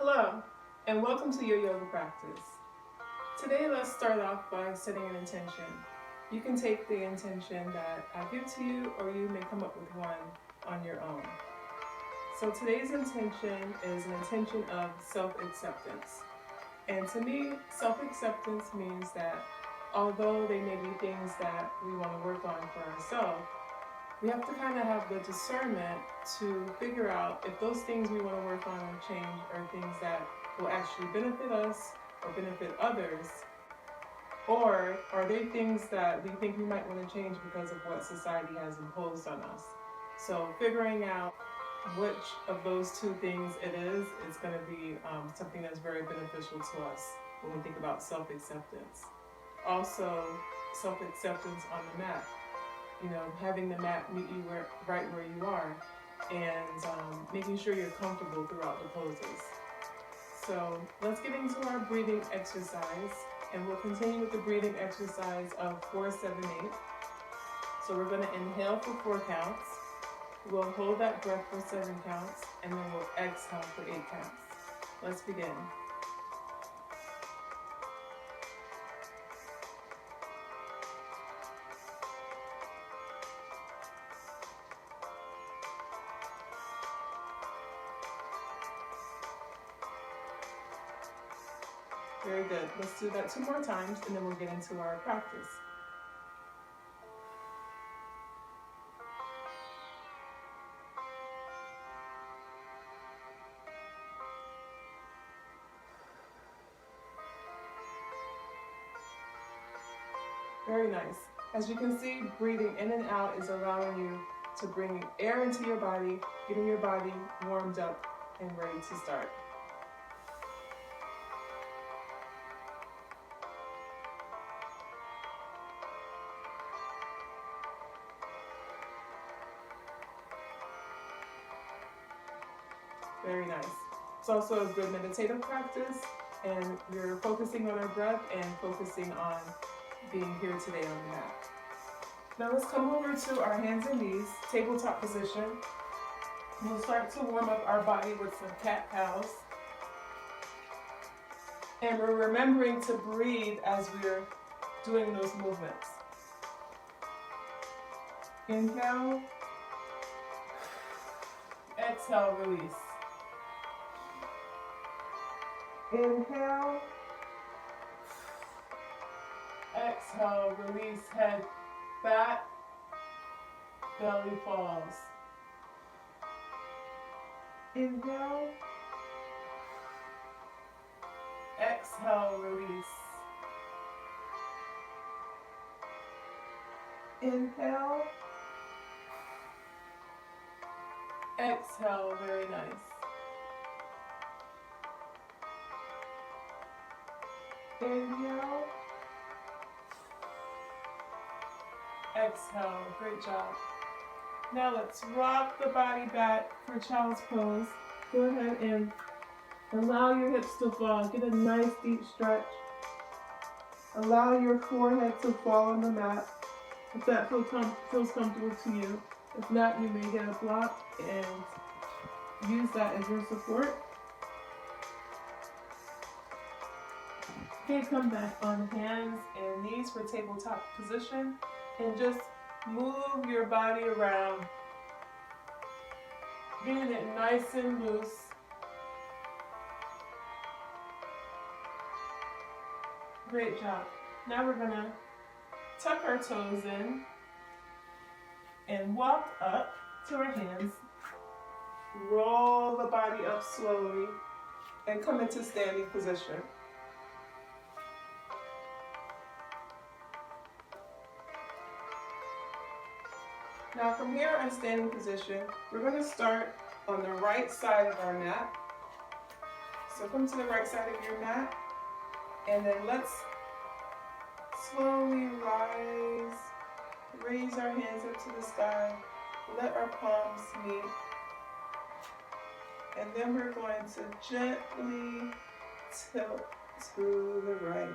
Hello, and welcome to your yoga practice. Today, let's start off by setting an intention. You can take the intention that I give to you, or you may come up with one on your own. So today's intention is an intention of self-acceptance. And to me, self-acceptance means that although they may be things that we want to work on for ourselves, we have to kind of have the discernment to figure out if those things we want to work on or change are things that will actually benefit us or benefit others, or are they things that we think we might want to change because of what society has imposed on us. So figuring out which of those two things it is going to be something that's very beneficial to us when we think about self-acceptance. Also, self-acceptance on the mat. Having the mat meet you right where you are, and making sure you're comfortable throughout the poses. So let's get into our breathing exercise, and we'll continue with the breathing exercise of 4, 7, 8. So we're going to inhale for 4 counts. We'll hold that breath for 7 counts, and then we'll exhale for 8 counts. Let's begin. Very good. Let's do that 2 more times, and then we'll get into our practice. Very nice. As you can see, breathing in and out is allowing you to bring air into your body, getting your body warmed up and ready to start. Very nice. It's also a good meditative practice, and you're focusing on our breath and focusing on being here today on the mat. Now let's come over to our hands and knees, tabletop position. We'll start to warm up our body with some cat-cows. And we're remembering to breathe as we're doing those movements. Inhale, exhale, release. Inhale, exhale, release, head back, belly falls. Inhale, exhale, release. Inhale, exhale, very nice. Inhale, exhale, great job. Now let's rock the body back for child's pose. Go ahead and allow your hips to fall. Get a nice deep stretch. Allow your forehead to fall on the mat if that feels comfortable to you. If not, you may get a block and use that as your support. Okay, come back on hands and knees for tabletop position, and just move your body around, getting it nice and loose. Great job. Now we're going to tuck our toes in and walk up to our hands. Roll the body up slowly and come into standing position. Now from here in standing position, we're going to start on the right side of our mat. So come to the right side of your mat, and then let's slowly raise our hands up to the sky, let our palms meet, and then we're going to gently tilt to the right.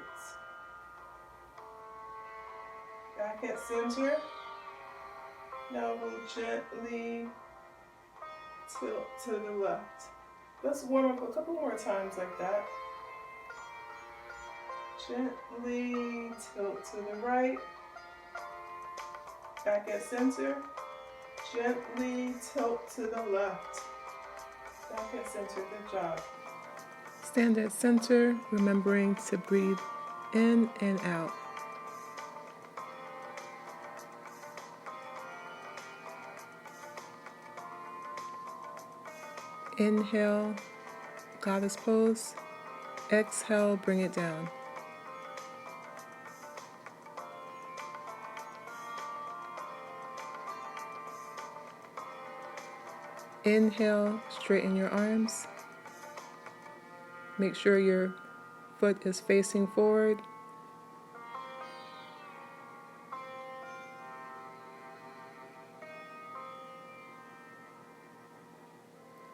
Back at center. Now we'll gently tilt to the left. Let's warm up a couple more times like that. Gently tilt to the right. Back at center. Gently tilt to the left. Back at center. Good job. Stand at center, remembering to breathe in and out. Inhale, goddess pose. Exhale, bring it down. Inhale, straighten your arms. Make sure your foot is facing forward.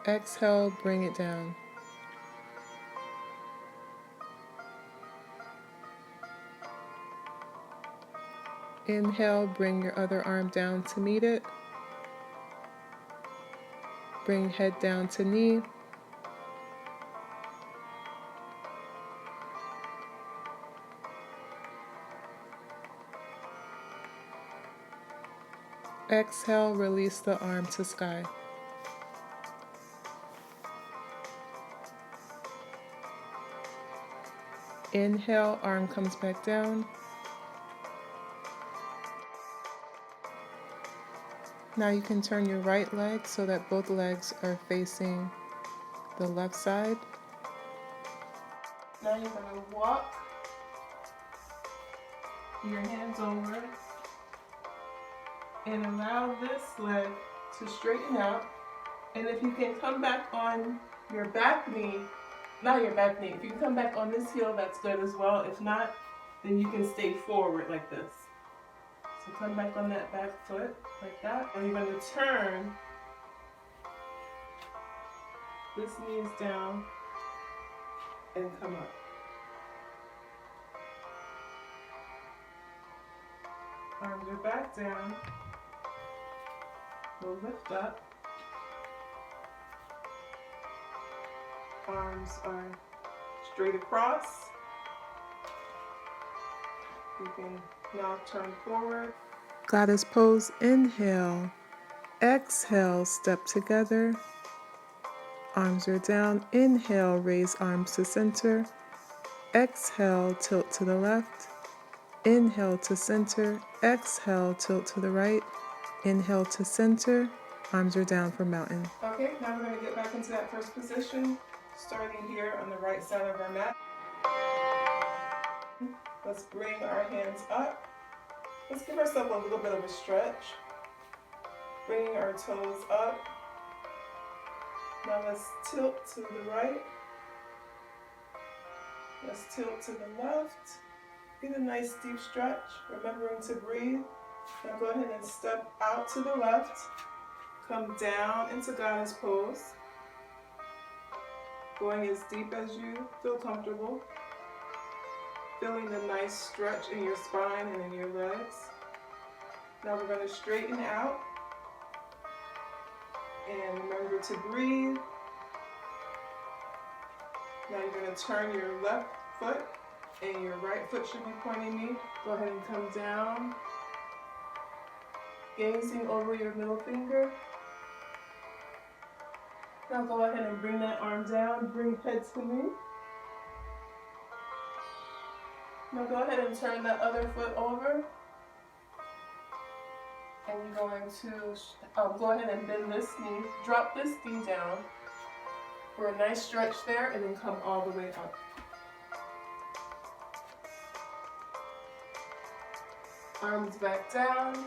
Exhale, bring it down. Inhale, bring your other arm down to meet it. Bring head down to knee. Exhale, release the arm to sky. Inhale, arm comes back down. Now you can turn your right leg so that both legs are facing the left side. Now you're going to walk your hands over and allow this leg to straighten out. And if you can come back on your back knee, not your back knee, if you can come back on this heel, that's good as well. If not, then you can stay forward like this. So come back on that back foot like that. And you're going to turn this knees down and come up. Arms are back down. We'll lift up. Arms are straight across. You can now turn forward. Goddess pose, inhale. Exhale, step together. Arms are down. Inhale, raise arms to center. Exhale, tilt to the left. Inhale to center. Exhale, tilt to the right. Inhale to center. Arms are down for mountain. Okay, now we're going to get back into that first position, starting here on the right side of our mat. Let's bring our hands up. Let's give ourselves a little bit of a stretch. Bringing our toes up. Now let's tilt to the right. Let's tilt to the left. Get a nice deep stretch, remembering to breathe. Now go ahead and step out to the left. Come down into goddess pose. Going as deep as you feel comfortable. Feeling the nice stretch in your spine and in your legs. Now we're going to straighten out. And remember to breathe. Now you're going to turn your left foot and your right foot should be pointing me. Go ahead and come down. Gazing over your middle finger. Now go ahead and bring that arm down. Bring head to knee. Now go ahead and turn that other foot over. And you're going to go ahead and bend this knee. Drop this knee down for a nice stretch there and then come all the way up. Arms back down.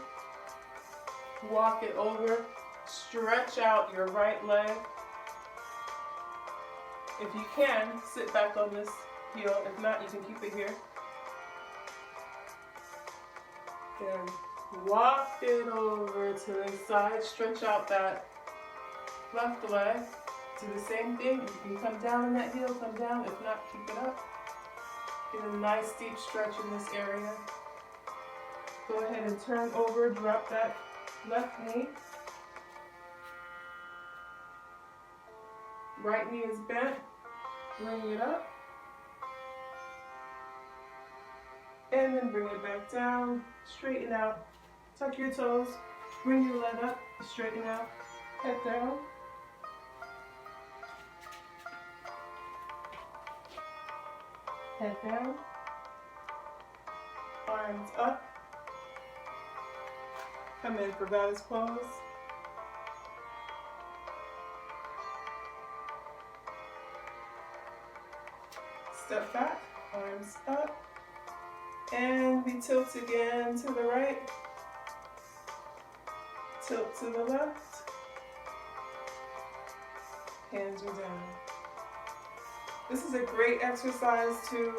Walk it over. Stretch out your right leg. If you can, sit back on this heel. If not, you can keep it here. Then walk it over to the side. Stretch out that left leg. Do the same thing. If you can come down on that heel, come down. If not, keep it up. Get a nice deep stretch in this area. Go ahead and turn over. Drop that left knee. right knee is bent, bring it up. And then bring it back down, straighten out, tuck your toes, bring your leg up, straighten out, head down. Head down, arms up, come in for goddess pose. Step back, arms up, and we tilt again to the right, tilt to the left, hands are down. This is a great exercise to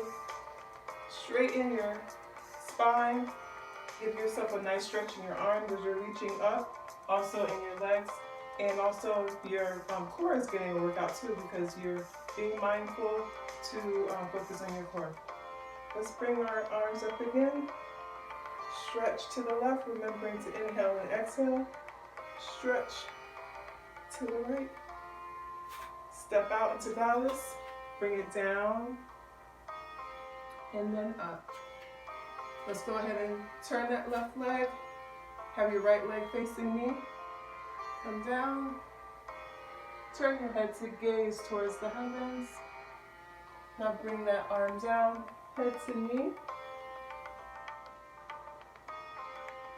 straighten your spine, give yourself a nice stretch in your arms as you're reaching up, also in your legs, and also your core is getting a workout too because you're being mindful to focus on your core. Let's bring our arms up again, stretch to the left, remembering to inhale and exhale, stretch to the right, step out into goddess. Bring it down, and then up. Let's go ahead and turn that left leg. Have your right leg facing me. Come down. Turn your head to gaze towards the heavens. Now bring that arm down, head to knee.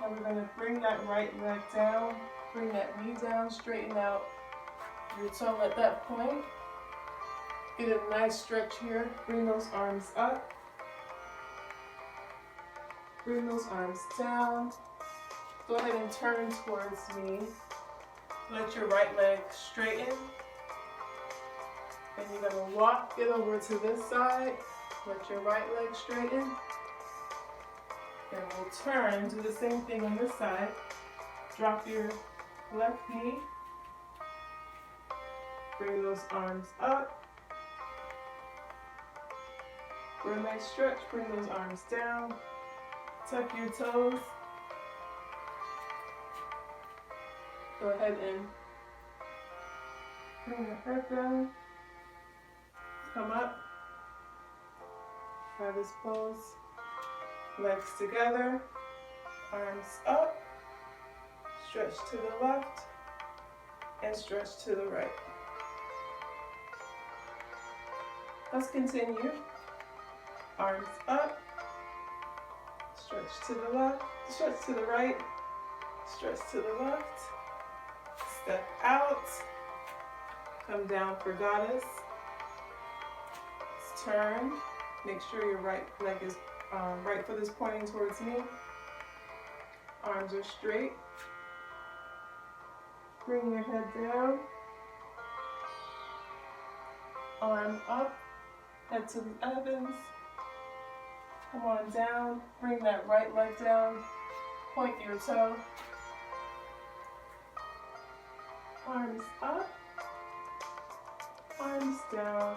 Now we're going to bring that right leg down, bring that knee down, straighten out your toe at that point. Get a nice stretch here. Bring those arms up. Bring those arms down. Go ahead and turn towards me. Let your right leg straighten. And you're going to walk it over to this side. Let your right leg straighten. And we'll turn, do the same thing on this side. Drop your left knee. Bring those arms up. For a nice stretch, bring those arms down, tuck your toes. Go ahead and bring your head down, come up, goddess pose, legs together, arms up, stretch to the left, and stretch to the right. Let's continue. Arms up, stretch to the left, stretch to the right, stretch to the left, step out, come down for goddess, let's turn, make sure your right leg is, right foot is pointing towards me, arms are straight, bring your head down, arm up, head to the heavens. Come on down, bring that right leg down, point your toe, arms up, arms down,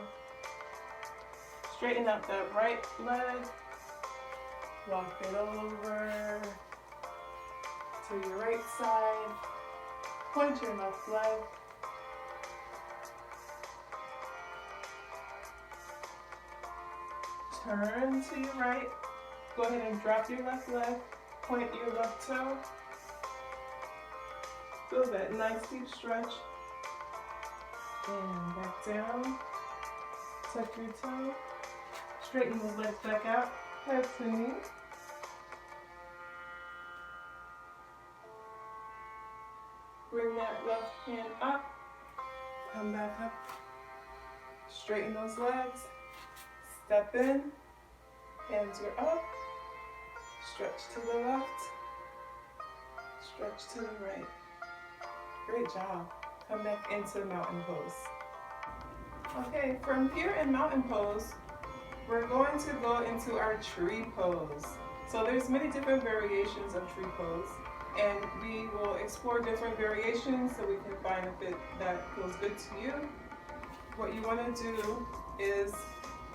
straighten out that right leg, walk it over to your right side, point your left leg, turn to your right, go ahead and drop your left leg, point your left toe, feel that nice deep stretch, and back down, tuck your toe, straighten those legs back out, head to knee, bring that left hand up, come back up, straighten those legs, step in, hands are up, stretch to the left, stretch to the right. Great job. Come back into mountain pose. Okay, from here in mountain pose, we're going to go into our tree pose. So there's many different variations of tree pose, and we will explore different variations so we can find a fit that feels good to you. What you want to do is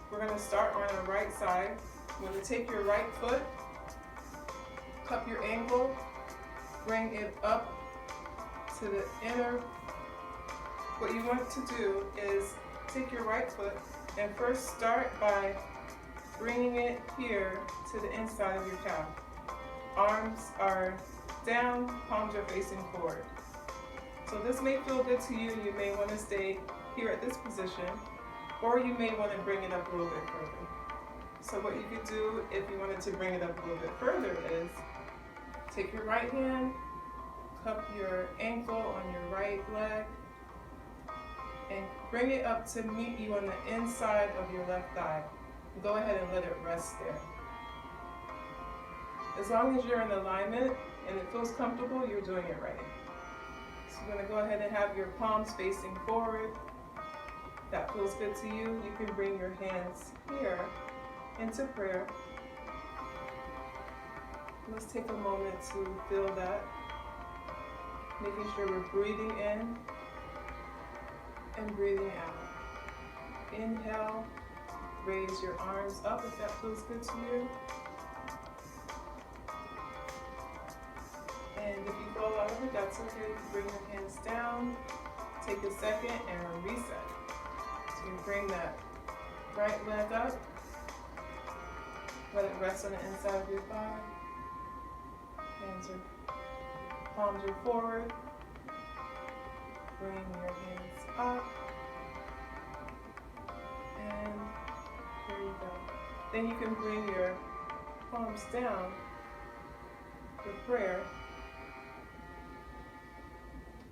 we're going to start on the right side. You're going to take your right foot, cup your ankle, bring it up to the inner What you want to do is take your right foot and first start by bringing it here to the inside of your calf. Arms are down, palms are facing forward. So this may feel good to you. You may want to stay here at this position, or you may want to bring it up a little bit further. So what you could do if you wanted to bring it up a little bit further is take your right hand, cup your ankle on your right leg, and bring it up to meet you on the inside of your left thigh. Go ahead and let it rest there. As long as you're in alignment and it feels comfortable, you're doing it right. So you're going to go ahead and have your palms facing forward. That feels good to you. You can bring your hands here into prayer. Let's take a moment to feel that. Making sure we're breathing in and breathing out. Inhale, raise your arms up if that feels good to you. And if you fall out of it, that's okay. You can bring your hands down, take a second and reset. So you bring that right leg up, let it rest on the inside of your thigh. Palms are forward. Bring your hands up. And there you go. Then you can bring your palms down for prayer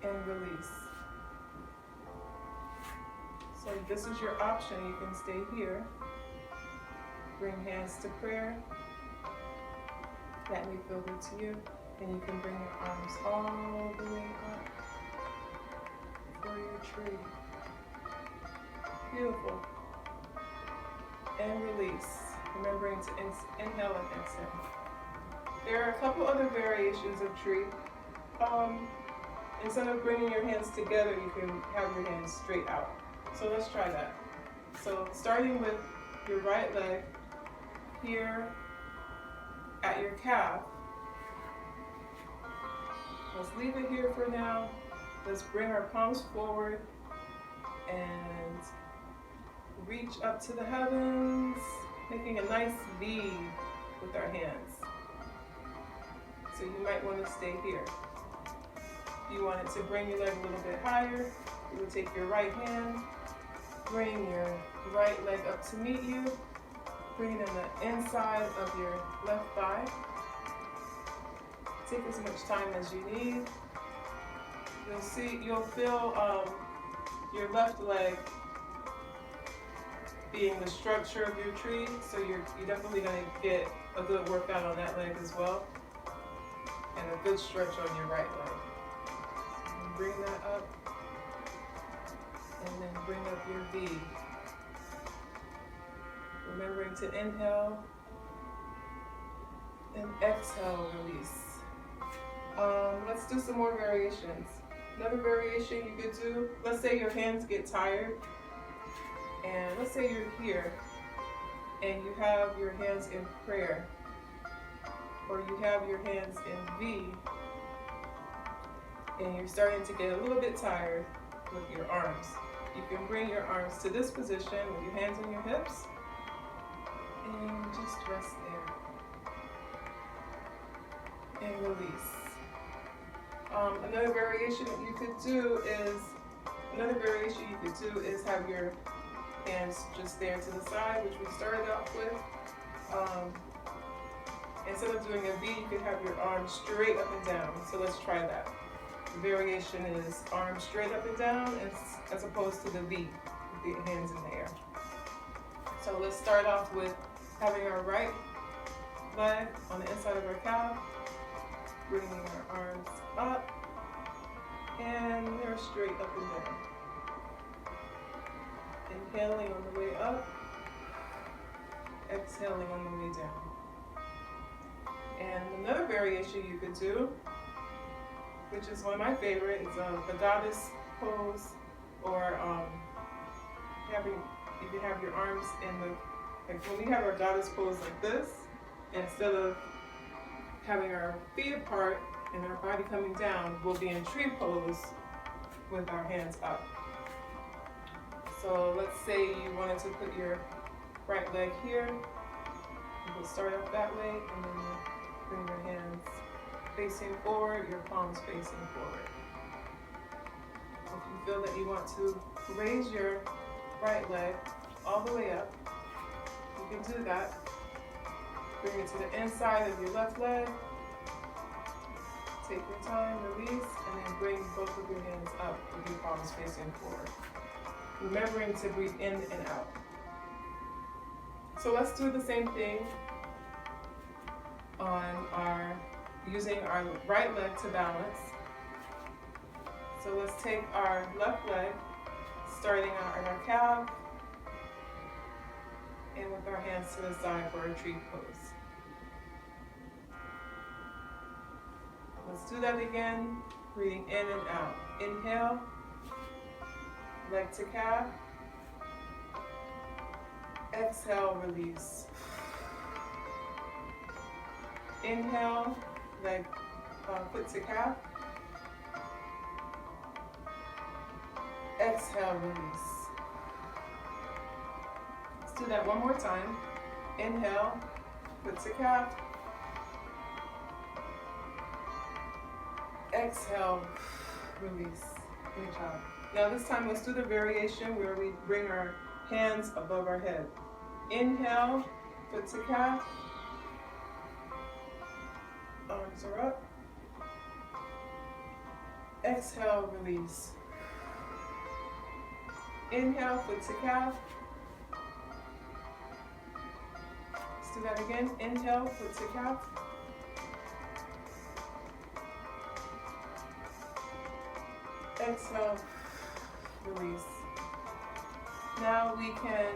and release. So this is your option. You can stay here. Bring hands to prayer. That may feel good to you. And you can bring your arms all the way up for your tree. Beautiful. And release. Remembering to inhale and exhale. There are a couple other variations of tree. Instead of bringing your hands together, you can have your hands straight out. So let's try that. So starting with your right leg here at your calf. Let's leave it here for now. Let's bring our palms forward and reach up to the heavens, making a nice V with our hands. So you might want to stay here. If you wanted to bring your leg a little bit higher, you would take your right hand, bring your right leg up to meet you, bring it on the inside of your left thigh. Take as much time as you need. You'll feel your left leg being the structure of your tree, so you're definitely going to get a good workout on that leg as well, and a good stretch on your right leg. So bring that up, and then bring up your V. Remembering to inhale and exhale, release. Let's do some more variations. Another variation you could do, let's say your hands get tired, and let's say you're here and you have your hands in prayer, or you have your hands in V, and you're starting to get a little bit tired with your arms. You can bring your arms to this position with your hands on your hips and just rest there and release. Another variation you could do is have your hands just there to the side, which we started off with. Instead of doing a V, you could have your arms straight up and down. So let's try that. The variation is arms straight up and down as opposed to the V with the hands in the air. So let's start off with having our right leg on the inside of our calf, bringing our arms up, and they're straight up and down. Inhaling on the way up, exhaling on the way down. And another variation you could do, which is one of my favorite, is the goddess pose, or you can have your arms in the, like when we have our goddess pose like this, instead of having our feet apart and our body coming down, we'll be in tree pose with our hands up. So let's say you wanted to put your right leg here. You would start off that way, and then you bring your hands facing forward, your palms facing forward. If you feel that you want to raise your right leg all the way up, you can do that. Bring it to the inside of your left leg. Take your time, release, and then bring both of your hands up with your palms facing forward. Remembering to breathe in and out. So let's do the same thing on using our right leg to balance. So let's take our left leg, starting out in our calf, and with our hands to the side for a tree pose. Let's do that again, breathing in and out. Inhale, leg to calf. Exhale, release. Inhale, leg, foot to calf. Exhale, release. Let's do that one more time. Inhale, foot to calf. Exhale, release. Great job. Now this time let's do the variation where we bring our hands above our head. Inhale, foot to calf. Arms are up. Exhale, release. Inhale, foot to calf. Let's do that again. Inhale, foot to calf. Exhale, release. Now we can,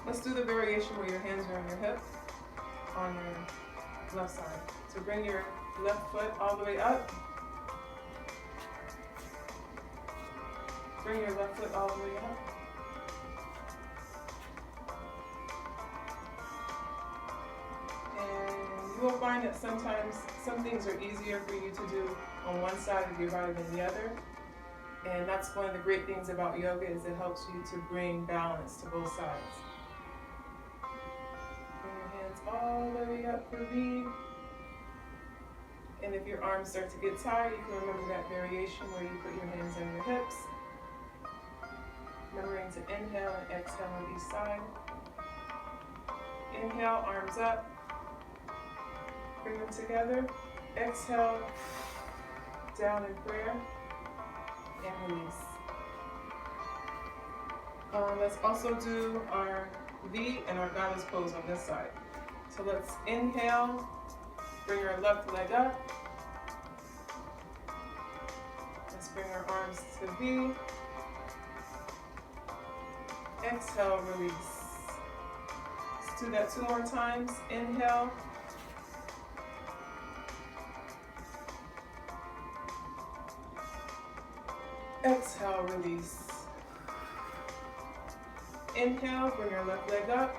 let's do the variation where your hands are on your hip, on your left side. So bring your left foot all the way up. Bring your left foot all the way up. And you will find that sometimes some things are easier for you to do on one side of your body than the other. And that's one of the great things about yoga, is it helps you to bring balance to both sides. Bring your hands all the way up for V. And if your arms start to get tired, you can remember that variation where you put your hands on your hips. Remembering to inhale and exhale on each side. Inhale, arms up. Bring them together. Exhale, down in prayer, and release. Let's also do our V and our goddess pose on this side. So let's inhale, bring our left leg up. Let's bring our arms to V. Exhale, release. Let's do that 2 more times. Inhale. Exhale, release. Inhale, bring your left leg up.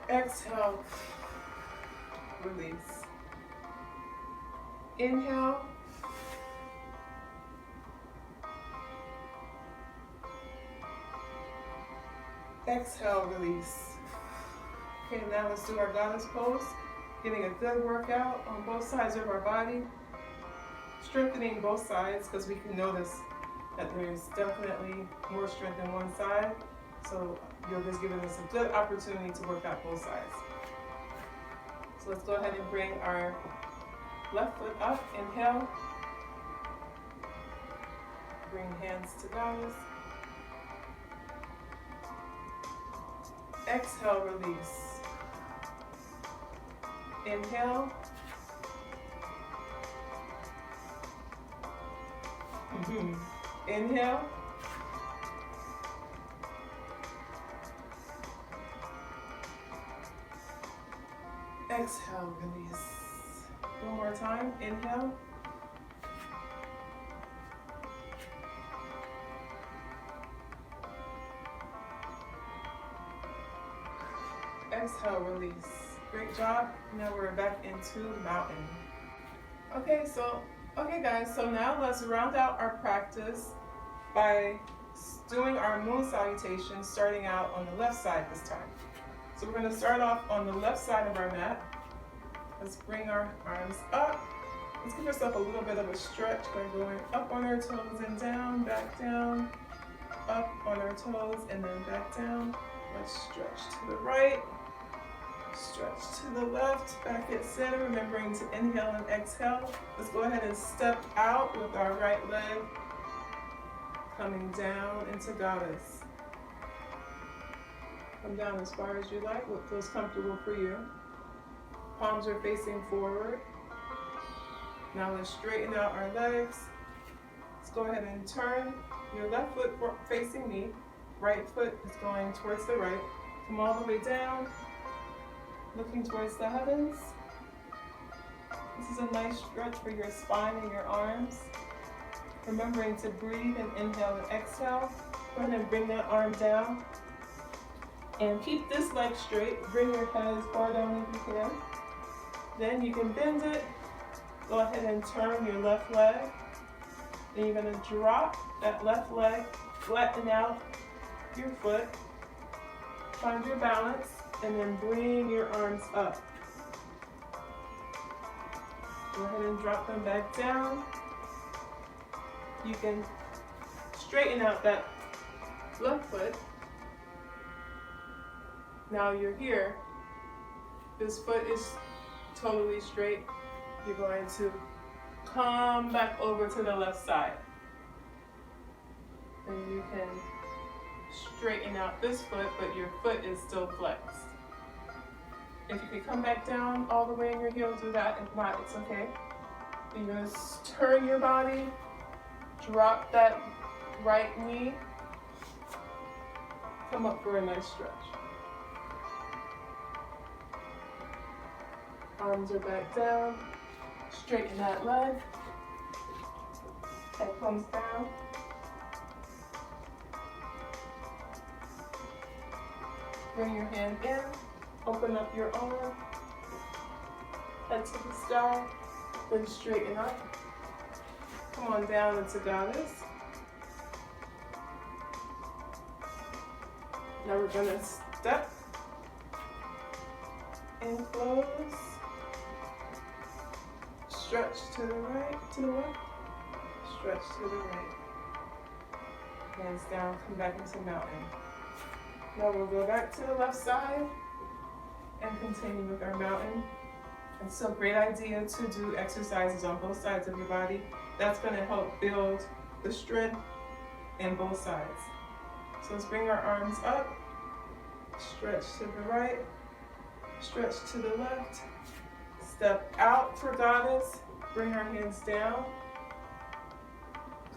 Exhale, release. Inhale. Exhale, release. Okay, now let's do our goddess pose. Getting a good workout on both sides of our body. Strengthening both sides, because we can notice that there's definitely more strength in one side. So yoga's giving us a good opportunity to work out both sides. So let's go ahead and bring our left foot up. Inhale. Bring hands to goddess. Exhale, release. Inhale. Inhale. Exhale, release. One more time. Inhale. Exhale, release. Great job. Now we're back into mountain. Okay guys, so now let's round out our practice by doing our moon salutation, starting out on the left side this time. So we're going to start off on the left side of our mat. Let's bring our arms up. Let's give yourself a little bit of a stretch by going up on our toes and down, back down, up on our toes and then back down. Let's stretch to the right, stretch to the left, back at center, remembering to inhale and exhale. Let's go ahead and step out with our right leg, coming down into Goddess. Come down as far as you like, what feels comfortable for you. Palms are facing forward. Now let's straighten out our legs. Let's go ahead and turn your left foot facing me. Right foot is going towards the right. Come all the way down, looking towards the heavens. This is a nice stretch for your spine and your arms. Remembering to breathe and inhale and exhale. Go ahead and bring that arm down. And keep this leg straight. Bring your head as far down as you can. Then you can bend it. Go ahead and turn your left leg. Then you're going to drop that left leg, flatten out your foot. Find your balance, and then bring your arms up. Go ahead and drop them back down. You can straighten out that left foot. Now you're here. This foot is totally straight. You're going to come back over to the left side. And you can straighten out this foot, but your foot is still flexed. If you can come back down all the way in your heel, do that. If not, it's okay. You're going to turn your body, drop that right knee, come up for a nice stretch. Arms are back down. Straighten that leg. Head comes down. Bring your hand in. Open up your arm. Head to the sky. Then straighten up. Come on down into Goddess. Now we're going to step and close. Stretch to the right, to the left. Stretch to the right. Hands down, come back into mountain. Now we'll go back to the left side and continue with our mountain. And so great idea to do exercises on both sides of your body. That's going to help build the strength in both sides. So let's bring our arms up. Stretch to the right. Stretch to the left. Step out for Goddess. Bring our hands down.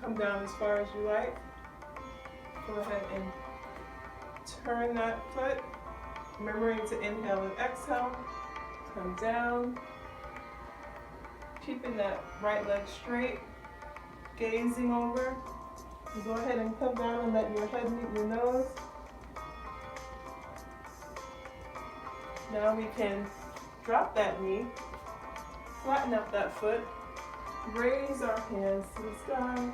Come down as far as you like. Go ahead and turn that foot. Remembering to inhale and exhale. Come down. Keeping that right leg straight. Gazing over. You go ahead and come down and let your head meet your nose. Now we can drop that knee. Flatten out that foot, raise our hands to the sky,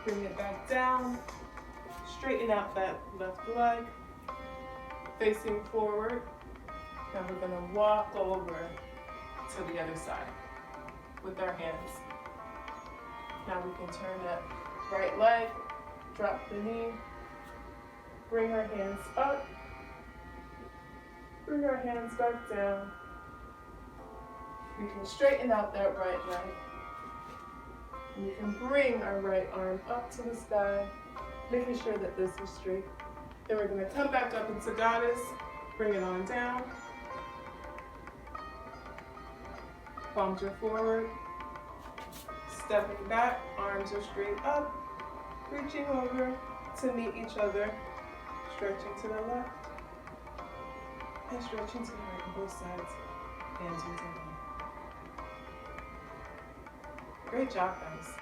bring it back down, straighten out that left leg, facing forward. Now we're going to walk over to the other side with our hands. Now we can turn that right leg, drop the knee, bring our hands up, bring our hands back down. We can straighten out that right leg. And we can bring our right arm up to the sky, making sure that this is straight. Then we're going to come back up into Goddess, bring it on down. Palms are forward. Stepping back, arms are straight up. Reaching over to meet each other. Stretching to the left. And stretching to the right on both sides. Hands are down. Great job, guys.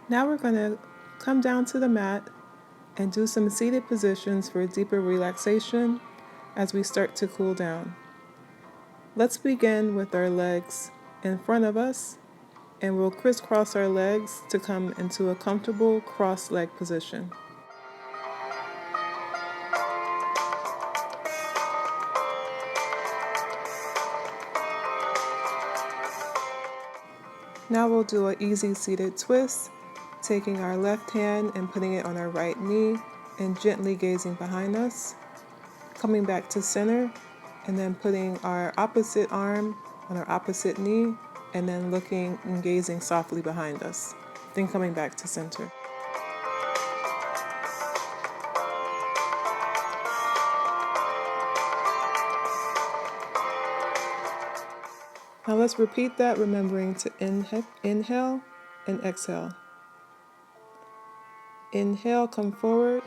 Now we're going to come down to the mat and do some seated positions for deeper relaxation as we start to cool down. Let's begin with our legs in front of us, and we'll crisscross our legs to come into a comfortable cross-leg position. Now we'll do an easy seated twist, taking our left hand and putting it on our right knee and gently gazing behind us, coming back to center, and then putting our opposite arm on our opposite knee, and then looking and gazing softly behind us, then coming back to center. Now let's repeat that, remembering to inhale and exhale. Inhale, come forward.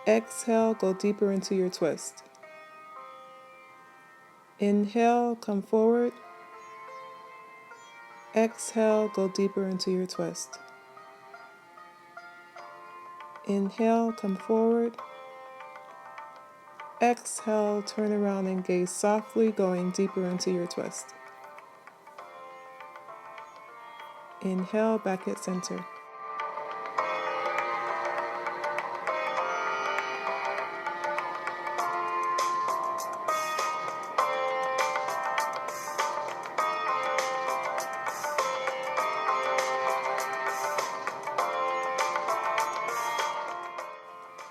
Exhale, go deeper into your twist. Inhale, come forward. Exhale, go deeper into your twist. Inhale, come forward. Exhale, turn around and gaze softly, going deeper into your twist. Inhale, back at center.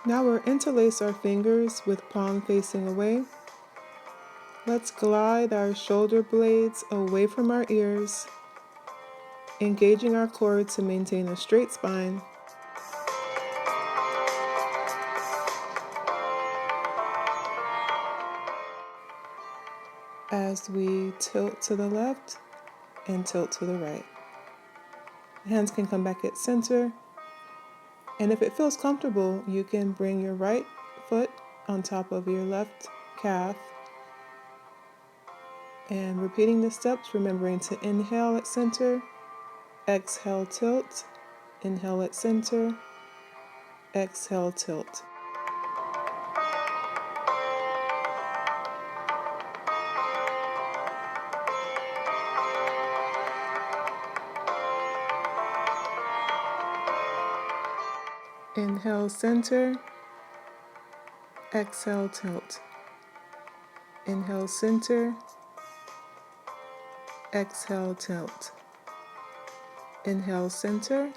Now we'll interlace our fingers with palm facing away. Let's glide our shoulder blades away from our ears, engaging our core to maintain a straight spine. As we tilt to the left and tilt to the right. Hands can come back at center. And if it feels comfortable, you can bring your right foot on top of your left calf. And repeating the steps, remembering to inhale at center, exhale, tilt, inhale at center, exhale, tilt. Inhale, center, exhale, tilt. Inhale, center, exhale, tilt. Inhale, center,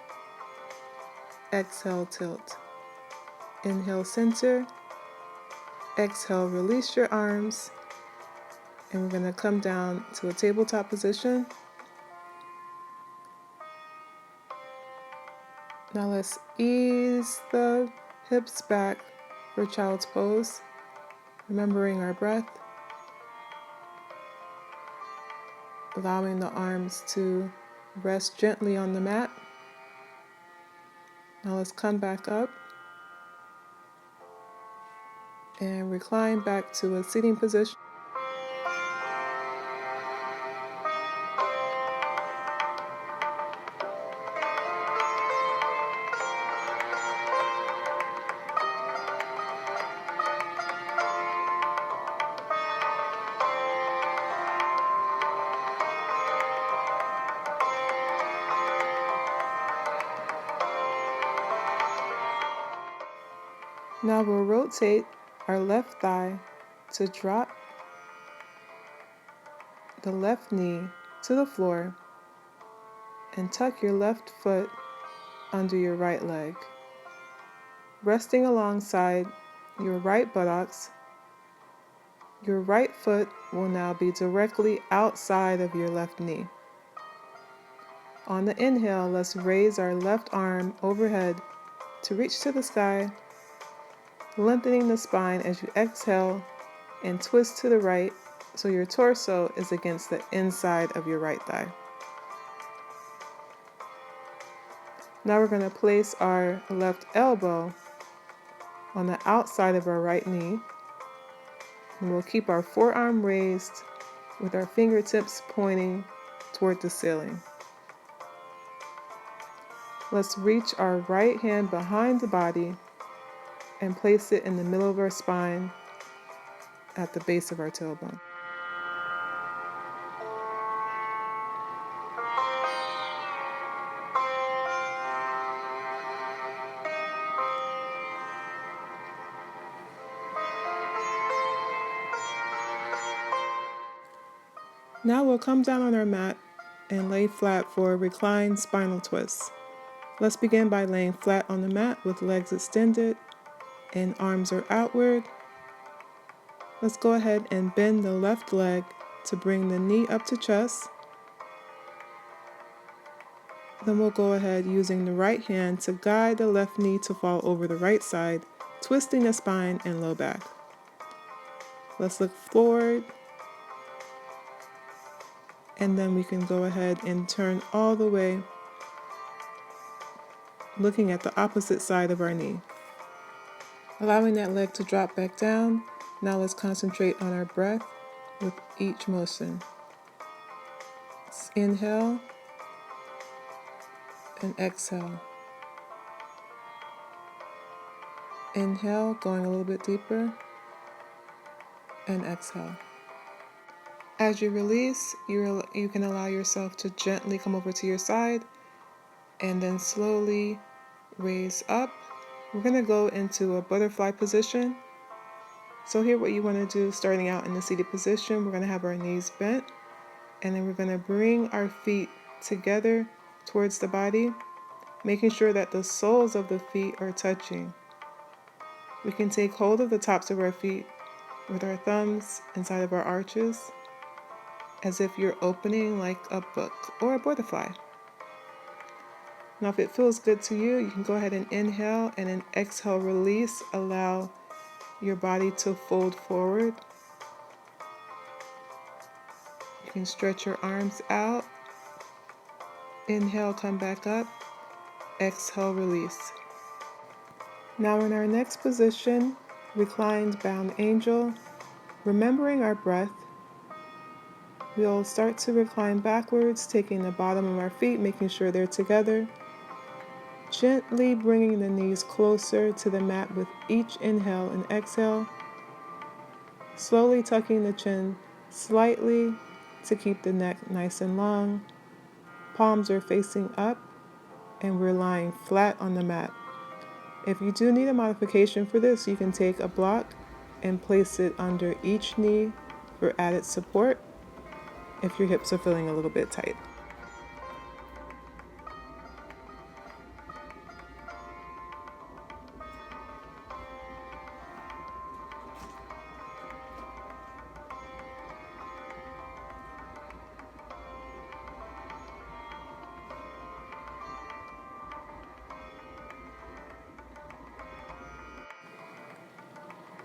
exhale, tilt. Inhale, center, exhale, release your arms, and we're going to come down to a tabletop position. Now let's ease the hips back for child's pose, remembering our breath, allowing the arms to rest gently on the mat. Now let's come back up and recline back to a sitting position. Now we'll rotate our left thigh to drop the left knee to the floor and tuck your left foot under your right leg. Resting alongside your right buttocks, your right foot will now be directly outside of your left knee. On the inhale, let's raise our left arm overhead to reach to the sky, lengthening the spine as you exhale and twist to the right so your torso is against the inside of your right thigh. Now we're going to place our left elbow on the outside of our right knee, and we'll keep our forearm raised with our fingertips pointing toward the ceiling. Let's reach our right hand behind the body and place it in the middle of our spine at the base of our tailbone. Now we'll come down on our mat and lay flat for a reclined spinal twist. Let's begin by laying flat on the mat with legs extended and arms are outward. Let's go ahead and bend the left leg to bring the knee up to chest. Then we'll go ahead using the right hand to guide the left knee to fall over the right side, twisting the spine and low back. Let's look forward, and then we can go ahead and turn all the way, looking at the opposite side of our knee. Allowing that leg to drop back down, now let's concentrate on our breath with each motion. Let's inhale and exhale. Inhale, going a little bit deeper, and exhale. As you release, you can allow yourself to gently come over to your side and then slowly raise up. We're going to go into a butterfly position. So here what you want to do, starting out in the seated position, we're going to have our knees bent, and then we're going to bring our feet together towards the body, making sure that the soles of the feet are touching. We can take hold of the tops of our feet with our thumbs inside of our arches, as if you're opening like a book or a butterfly. Now if it feels good to you, you can go ahead and inhale and then exhale, release, allow your body to fold forward. You can stretch your arms out. Inhale, come back up. Exhale, release. Now in our next position, reclined bound angel, remembering our breath, we'll start to recline backwards, taking the bottom of our feet, making sure they're together. Gently bringing the knees closer to the mat with each inhale and exhale. Slowly tucking the chin slightly to keep the neck nice and long. Palms are facing up and we're lying flat on the mat. If you do need a modification for this, you can take a block and place it under each knee for added support if your hips are feeling a little bit tight.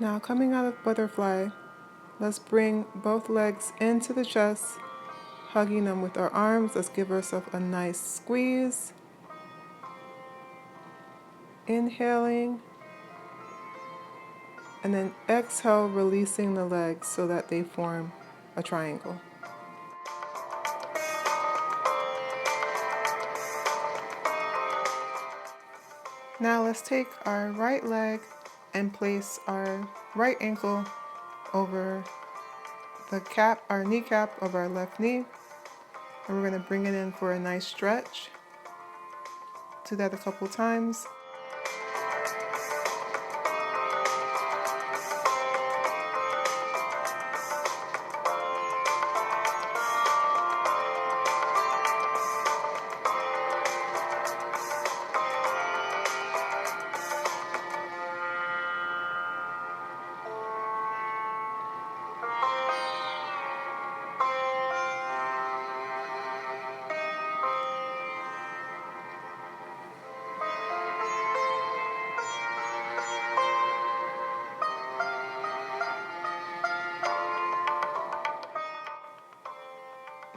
Now coming out of butterfly, let's bring both legs into the chest, hugging them with our arms. Let's give ourselves a nice squeeze. Inhaling, and then exhale, releasing the legs so that they form a triangle. Now let's take our right leg and place our right ankle over our kneecap of our left knee. And we're going to bring it in for a nice stretch. Do that a couple times.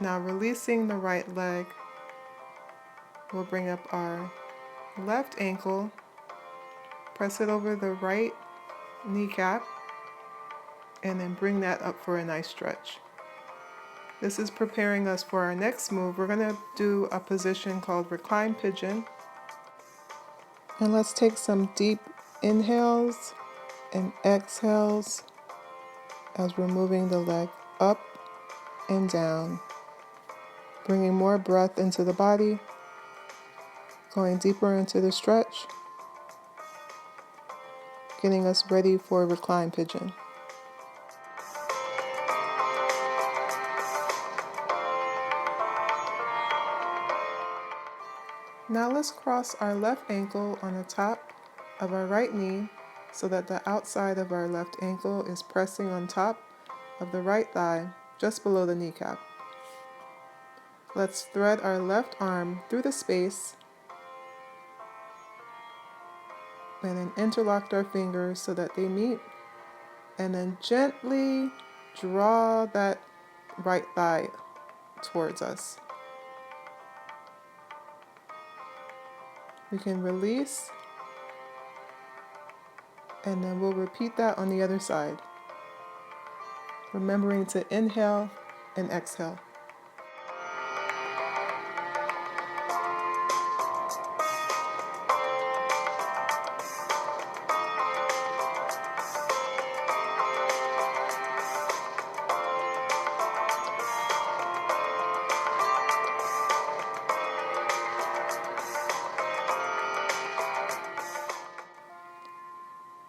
Now releasing the right leg, we'll bring up our left ankle, press it over the right kneecap, and then bring that up for a nice stretch. This is preparing us for our next move. We're going to do a position called Recline Pigeon. And let's take some deep inhales and exhales as we're moving the leg up and down, bringing more breath into the body, going deeper into the stretch, getting us ready for Recline Pigeon. Now let's cross our left ankle on the top of our right knee so that the outside of our left ankle is pressing on top of the right thigh, just below the kneecap. Let's thread our left arm through the space and then interlock our fingers so that they meet, and then gently draw that right thigh towards us. We can release, and then we'll repeat that on the other side, remembering to inhale and exhale.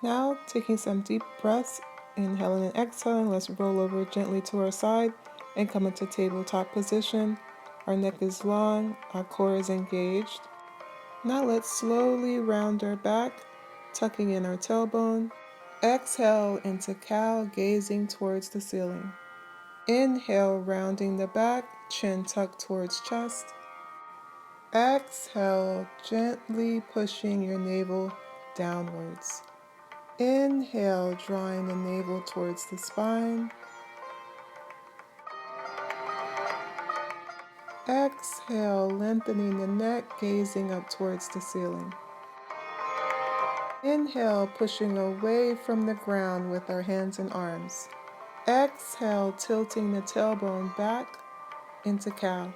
Now, taking some deep breaths, inhaling and exhaling, let's roll over gently to our side and come into tabletop position. Our neck is long, our core is engaged. Now let's slowly round our back, tucking in our tailbone. Exhale into cow, gazing towards the ceiling. Inhale, rounding the back, chin tucked towards chest. Exhale, gently pushing your navel downwards. Inhale, drawing the navel towards the spine. Exhale, lengthening the neck, gazing up towards the ceiling. Inhale, pushing away from the ground with our hands and arms. Exhale, tilting the tailbone back into cow.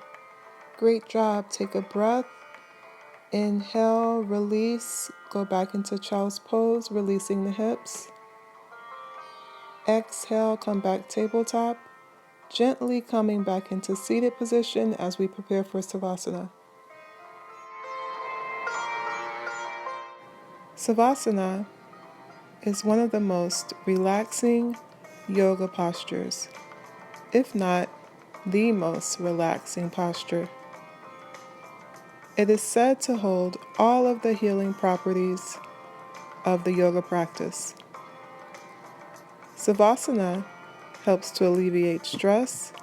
Great job. Take a breath. Inhale, release, go back into child's pose, releasing the hips. Exhale, come back tabletop, gently coming back into seated position as we prepare for Savasana. Savasana is one of the most relaxing yoga postures, if not the most relaxing posture. It is said to hold all of the healing properties of the yoga practice. Savasana helps to alleviate stress,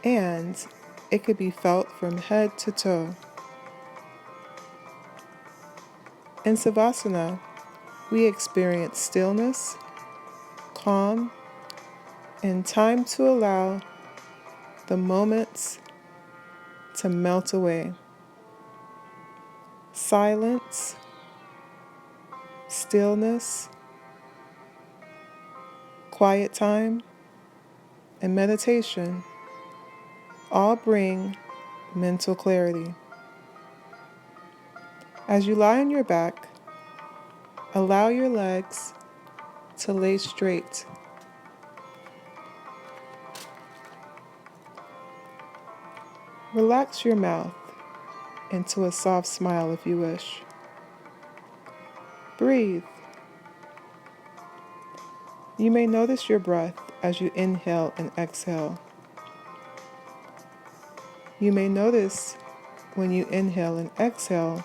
and it could be felt from head to toe. In Savasana, we experience stillness, calm, and time to allow the moments to melt away. Silence, stillness, quiet time, and meditation all bring mental clarity. As you lie on your back, allow your legs to lay straight. Relax your mouth into a soft smile if you wish. Breathe. You may notice your breath as you inhale and exhale. You may notice when you inhale and exhale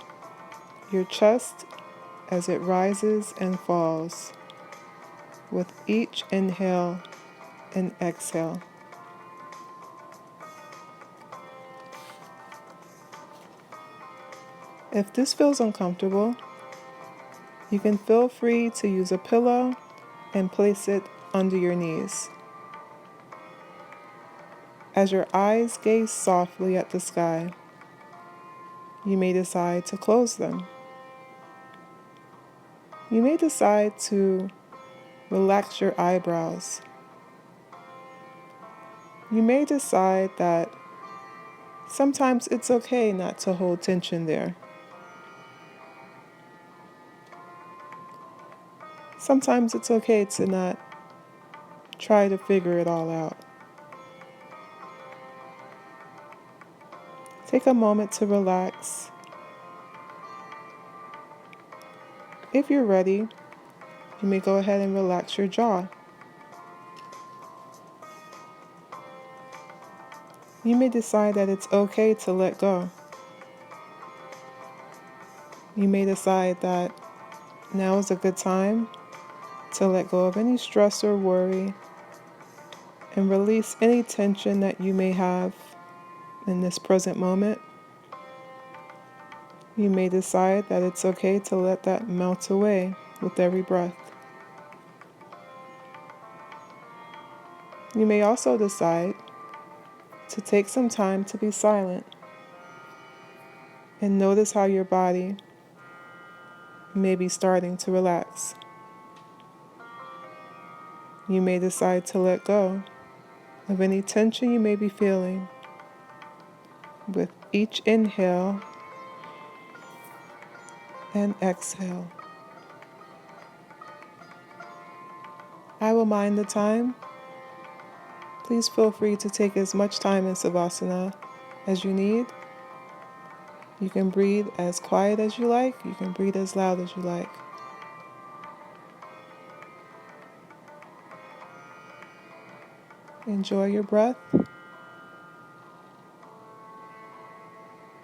your chest as it rises and falls with each inhale and exhale. If this feels uncomfortable, you can feel free to use a pillow and place it under your knees. As your eyes gaze softly at the sky, you may decide to close them. You may decide to relax your eyebrows. You may decide that sometimes it's okay not to hold tension there. Sometimes it's okay to not try to figure it all out. Take a moment to relax. If you're ready, you may go ahead and relax your jaw. You may decide that it's okay to let go. You may decide that now is a good time to let go of any stress or worry and release any tension that you may have in this present moment. You may decide that it's okay to let that melt away with every breath. You may also decide to take some time to be silent and notice how your body may be starting to relax. You may decide to let go of any tension you may be feeling with each inhale and exhale. I will mind the time. Please feel free to take as much time in Savasana as you need. You can breathe as quiet as you like. You can breathe as loud as you like. Enjoy your breath.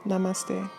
Namaste.